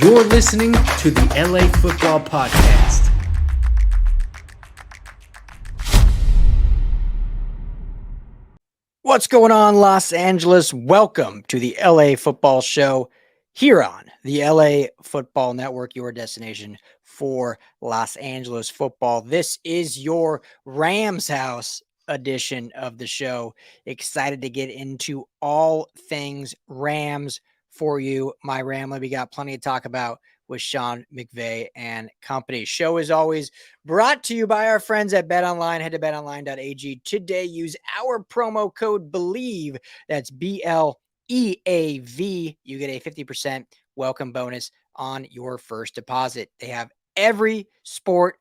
You're listening to the LA Football Podcast. What's going on, Los Angeles? Welcome to the LA Football Show here on the LA Football Network, your destination for Los Angeles football. This is your RamsHouse edition of the show. Excited to get into all things Rams for you, my Ramley. We got plenty to talk about with Sean McVay and company. Show is always brought to you by our friends at BetOnline. Head to betonline.ag today. Use our promo code BELIEVE. That's BLEAV. You get a 50% welcome bonus on your first deposit. They have every sport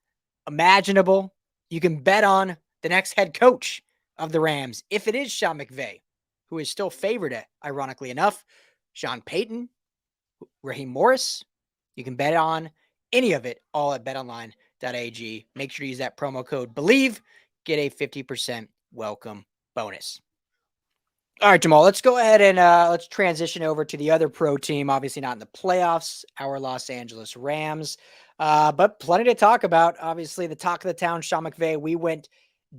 imaginable. You can bet on the next head coach of the Rams. If it is Sean McVay, who is still favored, ironically enough, Sean Payton, Raheem Morris, you can bet on any of it all at betonline.ag. Make sure to use that promo code BELIEVE. Get a 50% welcome bonus. All right, Jamal, let's go ahead and let's transition over to the other pro team. Obviously not in the playoffs, our Los Angeles Rams, but plenty to talk about. Obviously, the talk of the town, Sean McVay. We went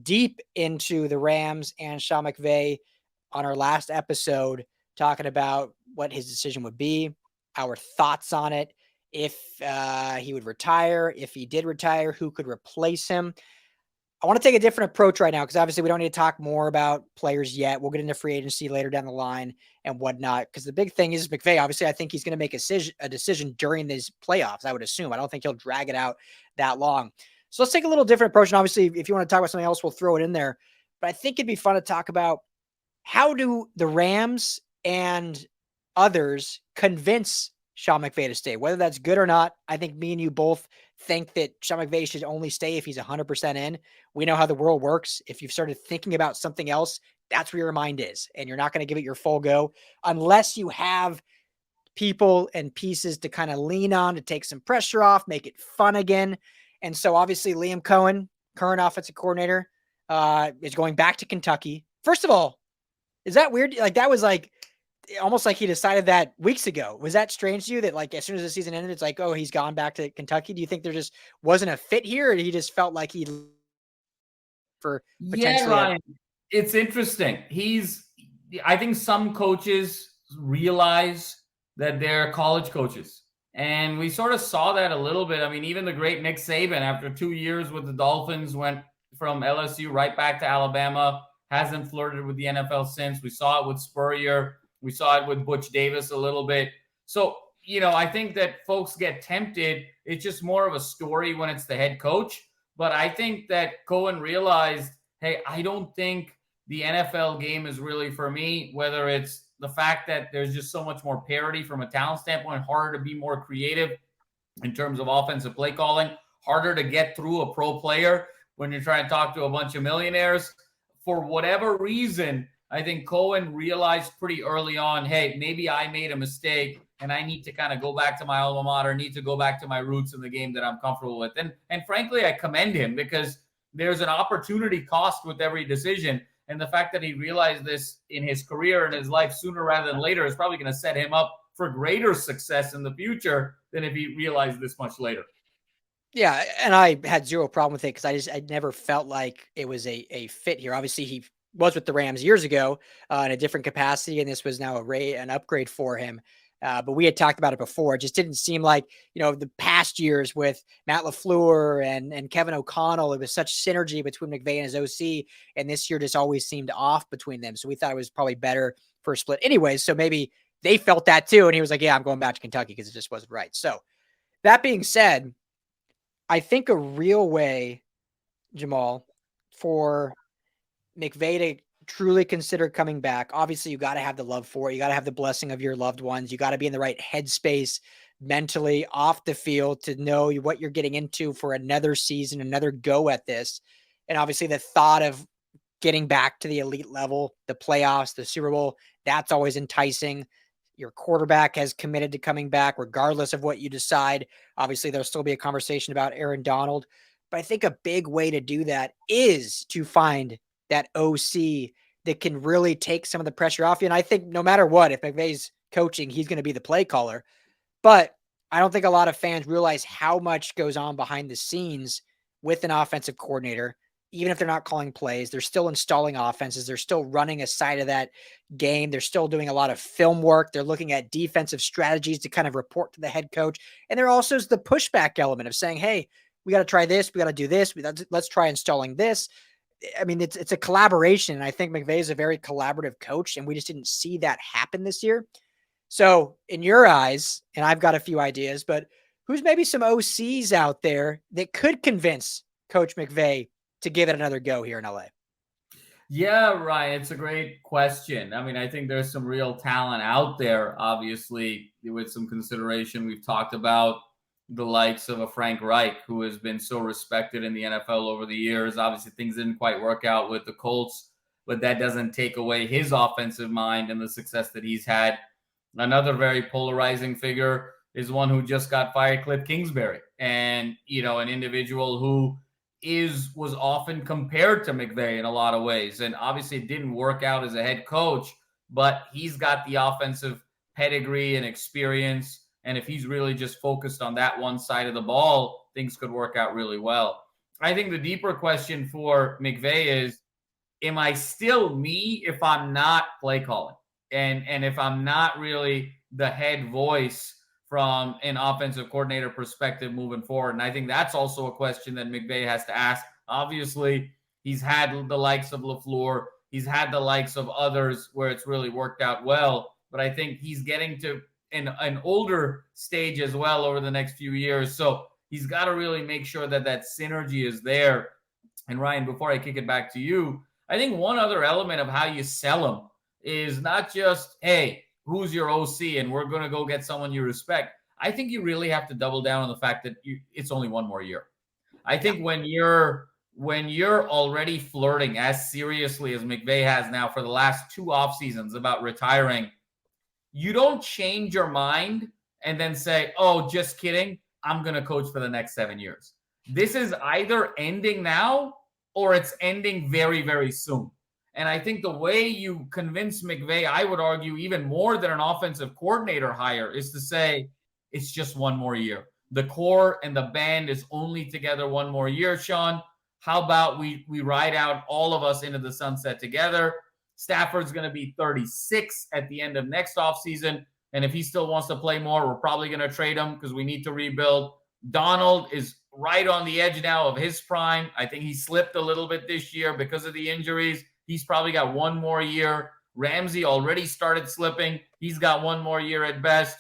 deep into the Rams and Sean McVay on our last episode, talking about what his decision would be, our thoughts on it, if he would retire, if he did retire, who could replace him. I want to take a different approach right now because obviously we don't need to talk more about players yet. We'll get into free agency later down the line and whatnot, because the big thing is McVay. Obviously, I think he's going to make a decision during these playoffs, I would assume. I don't think he'll drag it out that long. So let's take a little different approach. And obviously, if you want to talk about something else, we'll throw it in there. But I think it'd be fun to talk about how do the Rams and others convince Sean McVay to stay, whether that's good or not. I think me and you both think that Sean McVay should only stay if he's 100% in. We know how the world works. If you've started thinking about something else, that's where your mind is, and you're not going to give it your full go unless you have people and pieces to kind of lean on to take some pressure off, make it fun again. And so obviously Liam Coen, current offensive coordinator, is going back to Kentucky. First of all, is that weird? Like, that was like almost like he decided that weeks ago. Was that strange to you that, like, as soon as the season ended, it's like, oh, he's gone back to Kentucky? Do you think there just wasn't a fit here, or he just felt like he for potentially? Yeah, Ryan, it's interesting. I think some coaches realize that they're college coaches, and we sort of saw that a little bit. I mean, even the great Nick Saban, after 2 years with the Dolphins, went from LSU right back to Alabama, hasn't flirted with the NFL since. We saw it with Spurrier. We saw it with Butch Davis a little bit. So, I think that folks get tempted. It's just more of a story when it's the head coach. But I think that Coen realized, hey, I don't think the NFL game is really for me, whether it's the fact that there's just so much more parity from a talent standpoint, harder to be more creative in terms of offensive play calling, harder to get through a pro player when you're trying to talk to a bunch of millionaires. For whatever reason, I think Coen realized pretty early on, hey, maybe I made a mistake and I need to kind of go back to my alma mater, need to go back to my roots in the game that I'm comfortable with. And frankly, I commend him because there's an opportunity cost with every decision. And the fact that he realized this in his career and his life sooner rather than later is probably going to set him up for greater success in the future than if he realized this much later. Yeah, and I had zero problem with it because I never felt like it was a fit here. Obviously, he was with the Rams years ago in a different capacity, and this was now an upgrade for him. But we had talked about it before. It just didn't seem like, the past years with Matt LaFleur and Kevin O'Connell, it was such synergy between McVay and his OC, and this year just always seemed off between them. So we thought it was probably better for a split anyways. So maybe they felt that too, and he was like, yeah, I'm going back to Kentucky because it just wasn't right. So that being said, I think a real way, Jamal, for McVay to truly consider coming back, obviously you got to have the love for it. You got to have the blessing of your loved ones. You got to be in the right headspace mentally off the field to know what you're getting into for another season, another go at this. And obviously the thought of getting back to the elite level, the playoffs, the Super Bowl, that's always enticing. Your quarterback has committed to coming back regardless of what you decide. Obviously there'll still be a conversation about Aaron Donald, but I think a big way to do that is to find that OC that can really take some of the pressure off you. And I think no matter what, if McVay's coaching, he's going to be the play caller. But I don't think a lot of fans realize how much goes on behind the scenes with an offensive coordinator. Even if they're not calling plays, they're still installing offenses. They're still running a side of that game. They're still doing a lot of film work. They're looking at defensive strategies to kind of report to the head coach. And there also is the pushback element of saying, hey, we got to try this. We got to do this. Let's try installing this. I mean, it's a collaboration. And I think McVay is a very collaborative coach, and we just didn't see that happen this year. So in your eyes, and I've got a few ideas, but who's maybe some OCs out there that could convince Coach McVay to give it another go here in LA? Yeah, Ryan, it's a great question. I mean, I think there's some real talent out there, obviously, with some consideration. We've talked about the likes of a Frank Reich, who has been so respected in the NFL over the years. Obviously, things didn't quite work out with the Colts, but that doesn't take away his offensive mind and the success that he's had. Another very polarizing figure is one who just got fired, Cliff Kingsbury, and, an individual who was often compared to McVay in a lot of ways. And obviously it didn't work out as a head coach, but he's got the offensive pedigree and experience. And if he's really just focused on that one side of the ball, things could work out really well. I think the deeper question for McVay is, am I still me if I'm not play calling? And if I'm not really the head voice from an offensive coordinator perspective moving forward? And I think that's also a question that McVay has to ask. Obviously, he's had the likes of LaFleur. He's had the likes of others where it's really worked out well. But I think he's getting to an older stage as well over the next few years. So he's got to really make sure that that synergy is there. And Ryan, before I kick it back to you, I think one other element of how you sell him is not just, hey, who's your OC and we're going to go get someone you respect. I think you really have to double down on the fact that it's only one more year. I think when you're already flirting as seriously as McVay has now for the last 2 off seasons about retiring, you don't change your mind and then say, oh, just kidding, I'm going to coach for the next 7 years. This is either ending now or it's ending very, very soon. And I think the way you convince McVay, I would argue even more than an offensive coordinator hire, is to say it's just one more year. The core and the band is only together one more year, Sean. How about we ride out all of us into the sunset together? Stafford's going to be 36 at the end of next offseason. And if he still wants to play more, we're probably going to trade him because we need to rebuild. Donald is right on the edge now of his prime. I think he slipped a little bit this year because of the injuries. He's probably got one more year. Ramsey already started slipping. He's got one more year at best.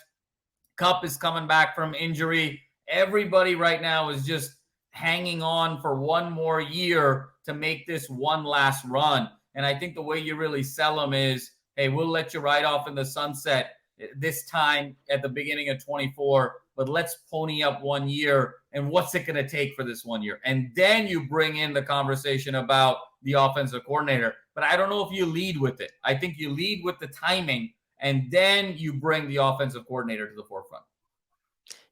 Kupp is coming back from injury. Everybody right now is just hanging on for one more year to make this one last run. And I think the way you really sell them is, hey, we'll let you ride off in the sunset this time at the beginning of 24, but let's pony up 1 year. And what's it going to take for this 1 year? And then you bring in the conversation about the offensive coordinator. But I don't know if you lead with it. I think you lead with the timing, and then you bring the offensive coordinator to the forefront.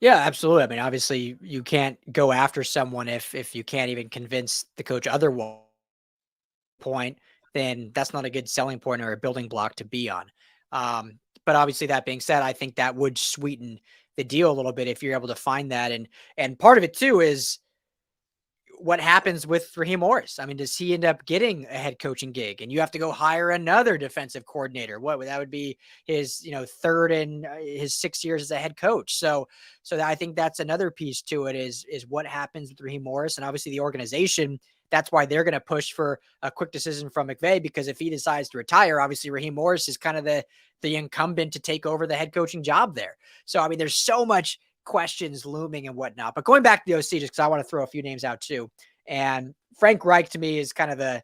Yeah, absolutely. I mean, obviously you can't go after someone if you can't even convince the coach otherwise. Point, then that's not a good selling point or a building block to be on. But obviously, that being said, I think that would sweeten the deal a little bit if you're able to find that. And part of it too is what happens with Raheem Morris. I mean, does he end up getting a head coaching gig? And you have to go hire another defensive coordinator. That would be his, third in his 6 years as a head coach. So I think that's another piece to it is what happens with Raheem Morris, and obviously the organization. That's why they're going to push for a quick decision from McVay, because if he decides to retire, obviously Raheem Morris is kind of the incumbent to take over the head coaching job there. So, I mean, there's so much questions looming and whatnot. But going back to the OC, just because I want to throw a few names out too. And Frank Reich to me is kind of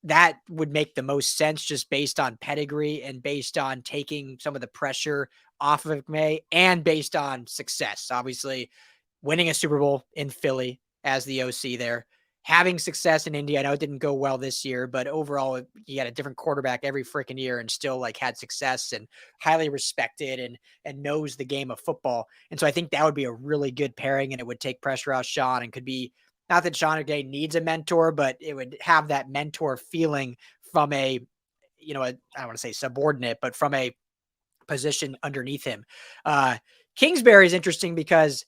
that would make the most sense just based on pedigree and based on taking some of the pressure off of McVay and based on success. Obviously, winning a Super Bowl in Philly as the OC there. Having success in India. I know it didn't go well this year, but overall he had a different quarterback every freaking year and still had success and highly respected and knows the game of football. And so I think that would be a really good pairing, and it would take pressure off Sean and could be, not that Sean McVay needs a mentor, but it would have that mentor feeling from I don't want to say subordinate, but from a position underneath him. Kingsbury is interesting because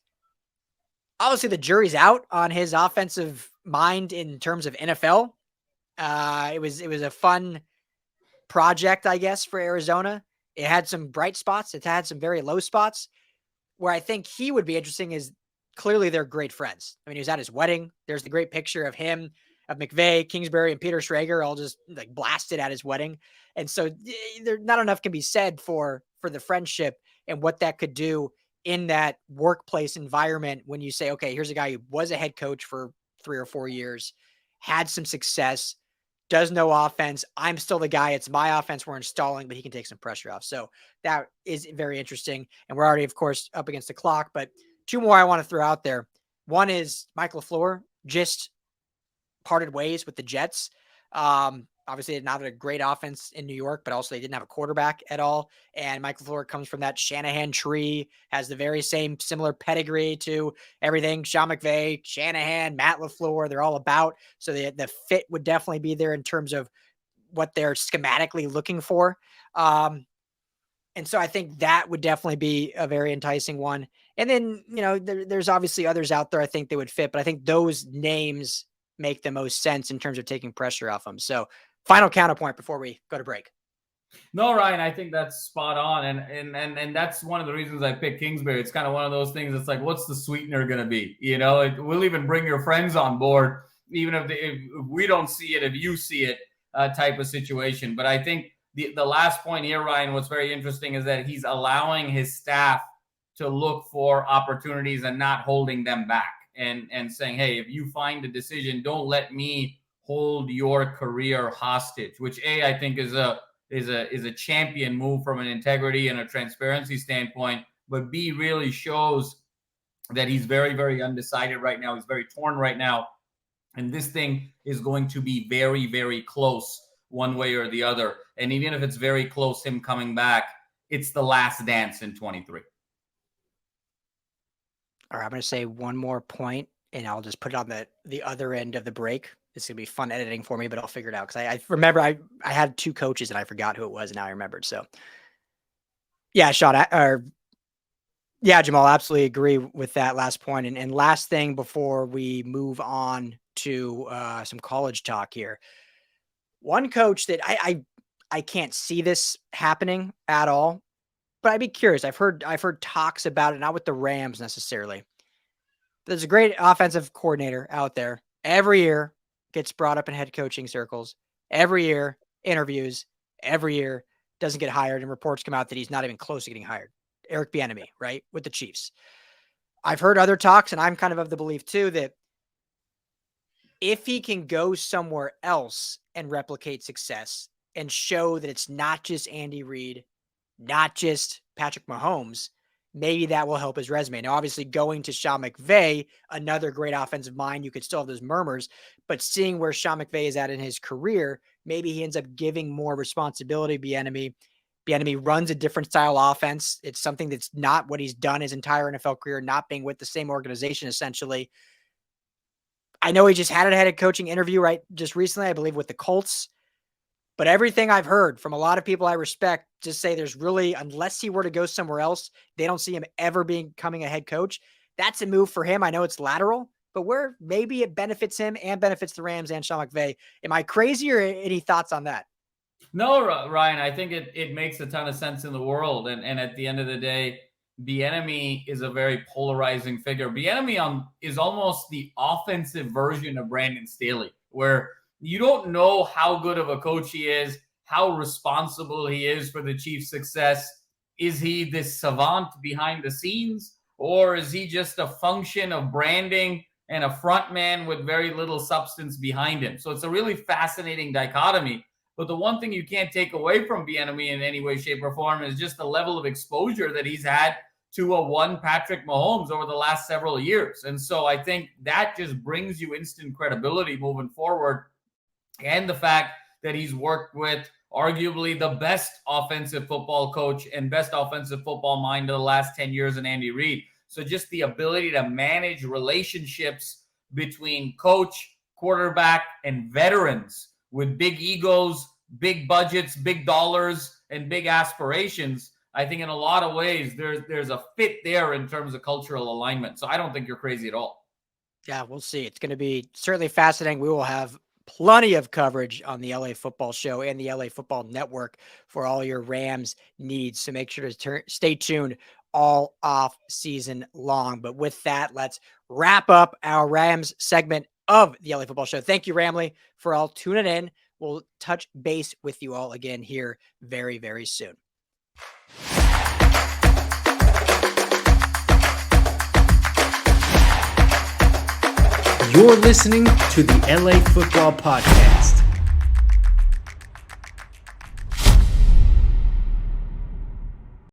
obviously the jury's out on his offensive mind in terms of NFL. It was a fun project, I guess, for Arizona. It had some bright spots. It had some very low spots. Where I think he would be interesting is clearly they're great friends. I mean, he was at his wedding. There's the great picture of him, of McVay, Kingsbury, and Peter Schrager all just like blasted at his wedding. And so there not enough can be said for the friendship and what that could do in that workplace environment when you say, okay, here's a guy who was a head coach for 3 or 4 years, had some success, does no offense. I'm still the guy. It's my offense we're installing, but he can take some pressure off. So that is very interesting. And we're already, of course, up against the clock, but 2 more I want to throw out there. One is Mike LaFleur just parted ways with the Jets. Obviously, not a great offense in New York, but also they didn't have a quarterback at all. And Mike LaFleur comes from that Shanahan tree, has the very same similar pedigree to everything Sean McVay, Shanahan, Matt LaFleur, they're all about. So the fit would definitely be there in terms of what they're schematically looking for. And so I think that would definitely be a very enticing one. And then, there's obviously others out there I think they would fit, but I think those names make the most sense in terms of taking pressure off them. So final counterpoint before we go to break. No, Ryan, I think that's spot on. And that's one of the reasons I picked Kingsbury. It's kind of one of those things. It's like, what's the sweetener going to be? We'll even bring your friends on board, even if we don't see it, if you see it, type of situation. But I think the last point here, Ryan, what's very interesting is that he's allowing his staff to look for opportunities and not holding them back and saying, hey, if you find a decision, don't let me hold your career hostage, which I think is a champion move from an integrity and a transparency standpoint, but B really shows that he's very, very undecided right now. He's very torn right now. And this thing is going to be very, very close one way or the other. And even if it's very close, him coming back, it's the last dance in 23. All right, I'm going to say one more point, and I'll just put it on the other end of the break. It's going to be fun editing for me, but I'll figure it out. Because I remember I had 2 coaches, and I forgot who it was, and now I remembered. So, yeah, Sean, Jamal, absolutely agree with that last point. And last thing before we move on to some college talk here. One coach that I can't see this happening at all, but I'd be curious. I've heard talks about it, not with the Rams necessarily. There's a great offensive coordinator out there. Every year gets brought up in head coaching circles. Every year interviews. Every year doesn't get hired, and reports come out that he's not even close to getting hired. Eric Bieniemy, right, with the Chiefs. I've heard other talks, and I'm kind of the belief too that if he can go somewhere else and replicate success and show that it's not just Andy Reid, not just Patrick Mahomes, maybe that will help his resume. Now, obviously, going to Sean McVay, another great offensive mind, you could still have those murmurs, but seeing where Sean McVay is at in his career, maybe he ends up giving more responsibility to Bieniemy. Bieniemy runs a different style offense. It's something that's not what he's done his entire NFL career, not being with the same organization, essentially. I know he just had a head coaching interview, right, just recently, I believe, with the Colts. But everything I've heard from a lot of people I respect just say there's really, unless he were to go somewhere else, they don't see him ever becoming a head coach. That's a move for him. I know it's lateral, but where maybe it benefits him and benefits the Rams and Sean McVay. Am I crazy, or any thoughts on that? No, Ryan, I think it makes a ton of sense in the world. And at the end of the day, Bieniemy is a very polarizing figure. Bieniemy is almost the offensive version of Brandon Staley, where you don't know how good of a coach he is, how responsible he is for the Chiefs' success. Is he this savant behind the scenes, or is he just a function of branding and a front man with very little substance behind him? So it's a really fascinating dichotomy. But the one thing you can't take away from Bieniemy in any way, shape, or form is just the level of exposure that he's had to a one Patrick Mahomes over the last several years. And so I think that just brings you instant credibility moving forward. And the fact that he's worked with arguably the best offensive football coach and best offensive football mind of the last 10 years in Andy Reid. So just the ability to manage relationships between coach, quarterback, and veterans with big egos, big budgets, big dollars, and big aspirations. I think in a lot of ways, there's a fit there in terms of cultural alignment. So I don't think you're crazy at all. Yeah, we'll see. It's going to be certainly fascinating. We will have plenty of coverage on the LA Football Show and the LA Football Network for all your Rams needs. So make sure to stay tuned all off season long. But with that, let's wrap up our Rams segment of the LA Football Show. Thank you, Ramley, for all tuning in. We'll touch base with you all again here very, very soon. You're listening to the LA Football Podcast.